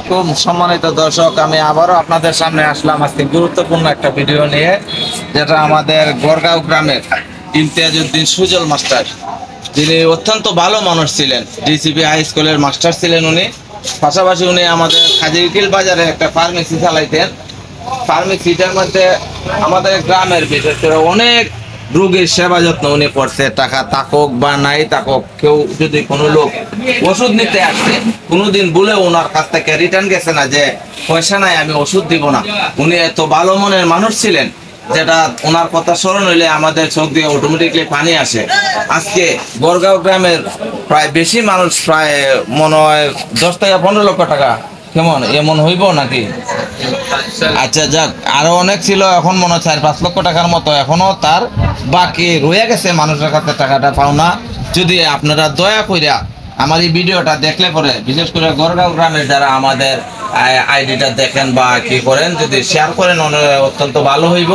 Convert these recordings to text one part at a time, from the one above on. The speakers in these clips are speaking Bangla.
খুব সম্মানিত দর্শক, আমি আবারও আপনাদের সামনে আসলাম আজকে গুরুত্বপূর্ণ একটা ভিডিও নিয়ে, যেটা আমাদের গড়গাঁও গ্রামের ইমতিয়াজউদ্দিন সুজল মাস্টার, যিনি অত্যন্ত ভালো মানুষ ছিলেন। ডিসিপি হাই স্কুলের মাস্টার ছিলেন উনি। পাশাপাশি উনি আমাদের খাজিরকিল বাজারে একটা ফার্মেসি চালাইতেন। ফার্মেসিটার মধ্যে আমাদের গ্রামের বিশেষ করে অনেক রোগীর সেবা যত্ন উনি করছে। টাকা থাকুক বা নাই থাকুক, কেউ যদি কোনো লোক ওষুধ নিতে আসছে, কোনোদিন বলে ওনার কাছ থেকে রিটার্ন গেছে না যে পয়সা নাই আমি ওষুধ দিব না। উনি এত ভালো মনের মানুষ ছিলেন, যেটা ওনার কথা স্মরণ হইলে আমাদের চোখ দিয়ে অটোমেটিকলি পানি আসে। আজকে গড়গাঁও গ্রামের প্রায় বেশি মানুষ, প্রায় মনে হয় 10 থেকে 15 লক্ষ টাকা, কেমন এমন হইব নাকি? আচ্ছা যাক, আরো অনেক ছিল, এখন মনে হয় 4-5 লক্ষ টাকার মতো এখনো তার বাকি রয়ে গেছে মানুষের কাছে টাকাটা পাওনা। যদি আপনারা দয়া কইরা আমার এই ভিডিওটা দেখলে পরে, বিশেষ করে গড়গাঁও গ্রামের যারা আমাদের আইডিটা দেখেন বা কি করেন, যদি শেয়ার করেন অত্যন্ত ভালো হইব।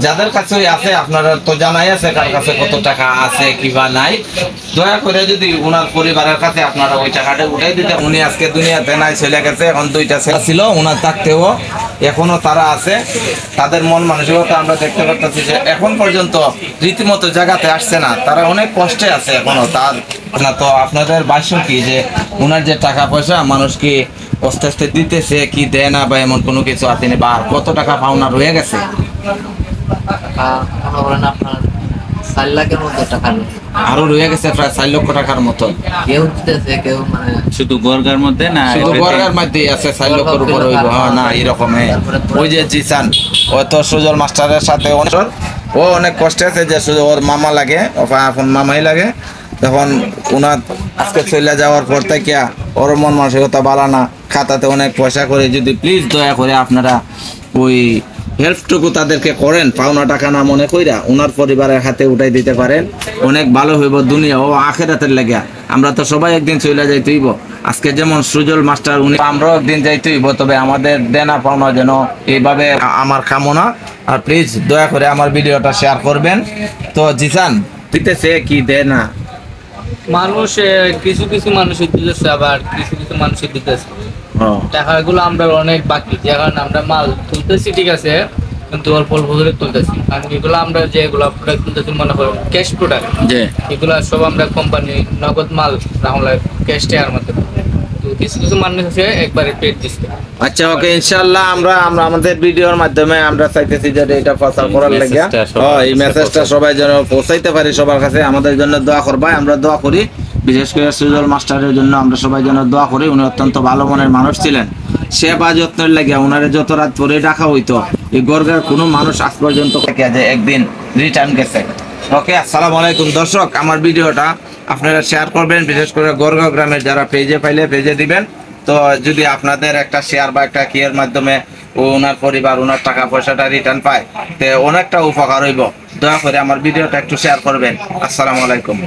যাদের কাছে আছে, আপনারা তো জানাই আছে কার কাছে কত টাকা আছে কিবা নাই, দয়া করে যদি ওনার পরিবারের কাছে আপনারা ওই টাকাটা উঠাই দিতে। উনি আজকে দুনিয়াতে নাই, চলে গেছে। এখন 2টা ছেলে ছিল ওনার থাকতেও, এখনো তারা আছে। তাদের মন মানসিকতা আমরা দেখতে পাচ্ছি যে এখন পর্যন্ত রীতিমতো জায়গাতে আসছে না, তারা অনেক কষ্টে আছে এখনো। তার না তো আপনাদের ভাষ্য কি, যে ওনার যে টাকা পয়সা মানুষ কি আস্তে আস্তে দিতেছে কি দেয় না, বা এমন কোনো কিছু আছে না, বা কত টাকা পাওনা রয়ে গেছে? আপনার 4 লাখের মতো টাকা আরো রয়ে গেছে প্রায় 4 লক্ষ টাকার মতো। কেউ দিতেছে, কেউ মানে শুধু গড়গাঁর মধ্যে না, শুধু গড়গাঁর মধ্যে আছে 4 লক্ষের উপর হইব। হ্যাঁ না, এরকম ওই যে জিসান, ও তো সুজল মাস্টারের সাথে ও অনেক কষ্টে আছে, যে শুধু ওর মামা লাগে, এখন মামাই লাগে। তখন ওনার আজকে চলে যাওয়ার পর থেকে ওর মন মানসিকতা বাড়া না, খাতাতে অনেক পয়সা করে। যদি প্লিজ দয়া করে আপনারা ওই হেল্পটুকু তাদেরকে করেন, পাওনা টাকা না মনে কইরা ওনার পরিবারের হাতে উঠাই দিতে পারেন, অনেক ভালো হইব দুনিয়া ও আখেরাতের লেগে। আমরা তো সবাই একদিন চলে যাইতে হইব। আজকে যেমন সুজল মাস্টার উনি, আমরাও একদিন যাইতে হইব। তবে আমাদের দেনা পাওনা যেন এইভাবে আমার কামনা। আর প্লিজ দয়া করে আমার ভিডিওটা শেয়ার করবেন। তো জিসান দিতেছে কি দেয় না, মানুষ কিছু কিছু মানুষের দিতেছে, আবার কিছু কিছু মানুষের দিতেছে টাকাগুলো আমরা অনেক বাকি, যে কারণে আমরা মাল তুলতেছি ঠিক আছে, কিন্তু অল্প অল্প করে তুলতেছি। কারণ এগুলো আমরা যেগুলো প্রোডাক্ট তুলতেছি মনে করো ক্যাশ প্রোডাক্ট, এগুলো সব আমরা কোম্পানি নগদ মাল, তাহলে ক্যাশ টাকার মধ্যে। তো কিছু কিছু মানুষ আছে একবারে পেট দিচ্ছে। আচ্ছা ওকে, ইনশাআল্লাহ আমরা আমাদের ভিডিওর মাধ্যমে আমরা চাইতেছি যে এটা প্রচার করার লাগে, এই মেসেজটা সবাই যেন পৌঁছাইতে পারি সবার কাছে। আমাদের জন্য দোয়া করবা, আমরা দোয়া করি। বিশেষ করে সুজল মাস্টারের জন্য আমরা সবাই যেন দোয়া করি। উনি অত্যন্ত ভালো মনের মানুষ ছিলেন। সেবা যত্নের লাগে ওনারে যত রাত পরে রাখা হইতো, এই গড়গাঁর কোনো মানুষ আজ পর্যন্ত একদিন রিটার্ন গেছে। ওকে, আসসালামু আলাইকুম দর্শক, আমার ভিডিওটা আপনারা শেয়ার করবেন, বিশেষ করে গড়গাঁও গ্রামের যারা পেজে পাইলে পেজে দিবেন। তো যদি আপনাদের একটা শেয়ার বা একটা কিয়ের মাধ্যমে ওনার পরিবার ওনার টাকা পয়সাটা রিটার্ন পায়, তো অনেকটা উপকার হইব। দয়া করে আমার ভিডিওটা একটু শেয়ার করবেন। আসসালামু আলাইকুম।